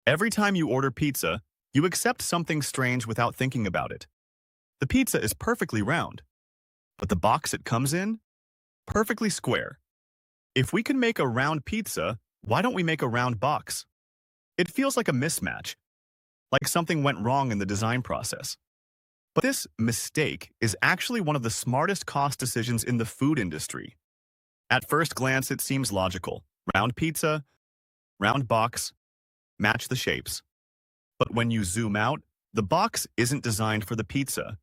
Every time you order pizza, you accept something strange without thinking about it. The pizza is perfectly round, but the box it comes in? Perfectly square. If we can make a round pizza, why don't we make a round box? It feels like a mismatch, like something went wrong in the design process. But this mistake is actually one of the smartest cost decisions in the food industry. At first glance, it seems logical. Round pizza, round box, match the shapes. But when you zoom out, the box isn't designed for the pizza.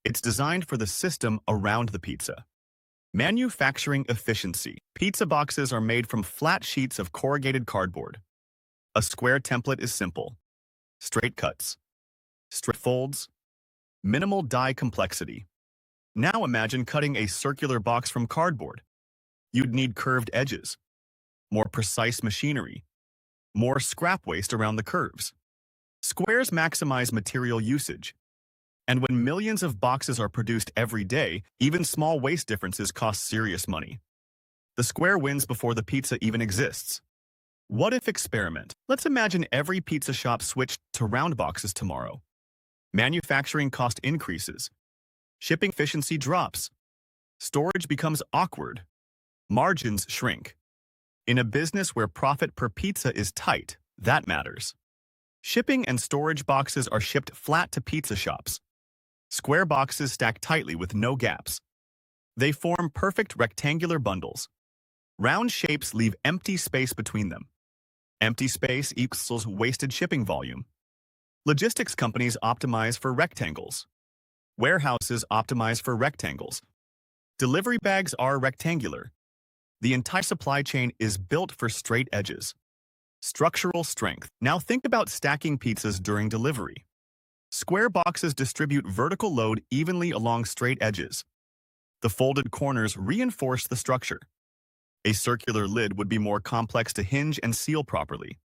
It's designed for the system around the pizza. Manufacturing efficiency. Pizza boxes are made from flat sheets of corrugated cardboard. A square template is simple. Straight cuts, straight folds, minimal die complexity. Now imagine cutting a circular box from cardboard. You'd need curved edges, more precise machinery, more scrap waste around the curves. Squares maximize material usage. And when millions of boxes are produced every day, even small waste differences cost serious money. The square wins before the pizza even exists. What if experiment? Let's imagine every pizza shop switched to round boxes tomorrow. Manufacturing cost increases. Shipping efficiency drops. Storage becomes awkward. Margins shrink. In a business where profit per pizza is tight, that matters. Shipping and storage boxes are shipped flat to pizza shops. Square boxes stack tightly with no gaps. They form perfect rectangular bundles. Round shapes leave empty space between them. Empty space equals wasted shipping volume. Logistics companies optimize for rectangles. Warehouses optimize for rectangles. Delivery bags are rectangular. The entire supply chain is built for straight edges. Structural strength. Now think about stacking pizzas during delivery. Square boxes distribute vertical load evenly along straight edges. The folded corners reinforce the structure. A circular lid would be more complex to hinge and seal properly.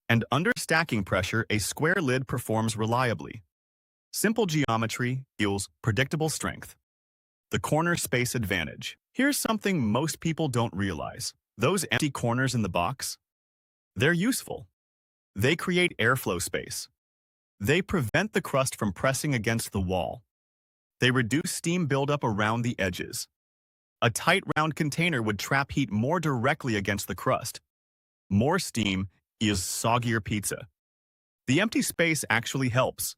And under stacking pressure, a square lid performs reliably. Simple geometry yields predictable strength. The corner space advantage. Here's something most people don't realize. Those empty corners in the box, they're useful. They create airflow space. They prevent the crust from pressing against the wall. They reduce steam buildup around the edges. A tight round container would trap heat more directly against the crust. More steam is soggier pizza. The empty space actually helps.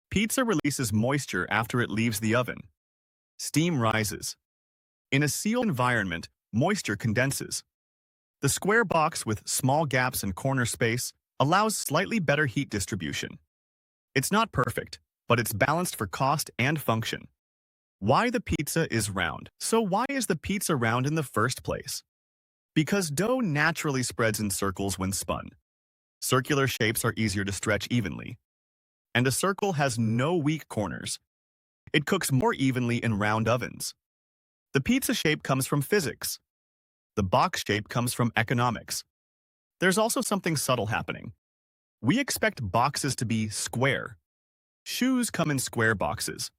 Pizza releases moisture after it leaves the oven. Steam rises. In a sealed environment, moisture condenses. The square box with small gaps and corner space allows slightly better heat distribution. It's not perfect, but it's balanced for cost and function. Why the pizza is round. So why is the pizza round in the first place? Because dough naturally spreads in circles when spun. Circular shapes are easier to stretch evenly. And a circle has no weak corners. It cooks more evenly in round ovens. The pizza shape comes from physics. The box shape comes from economics. There's also something subtle happening. We expect boxes to be square. Shoes come in square boxes.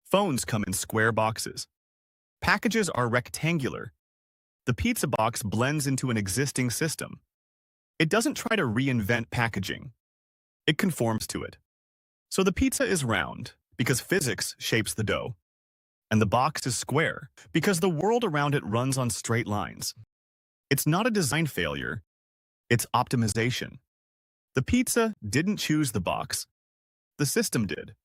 Phones come in square boxes. Packages are rectangular. The pizza box blends into an existing system. It doesn't try to reinvent packaging. It conforms to it. So the pizza is round because physics shapes the dough. And the box is square because the world around it runs on straight lines. It's not a design failure. It's optimization. The pizza didn't choose the box. The system did.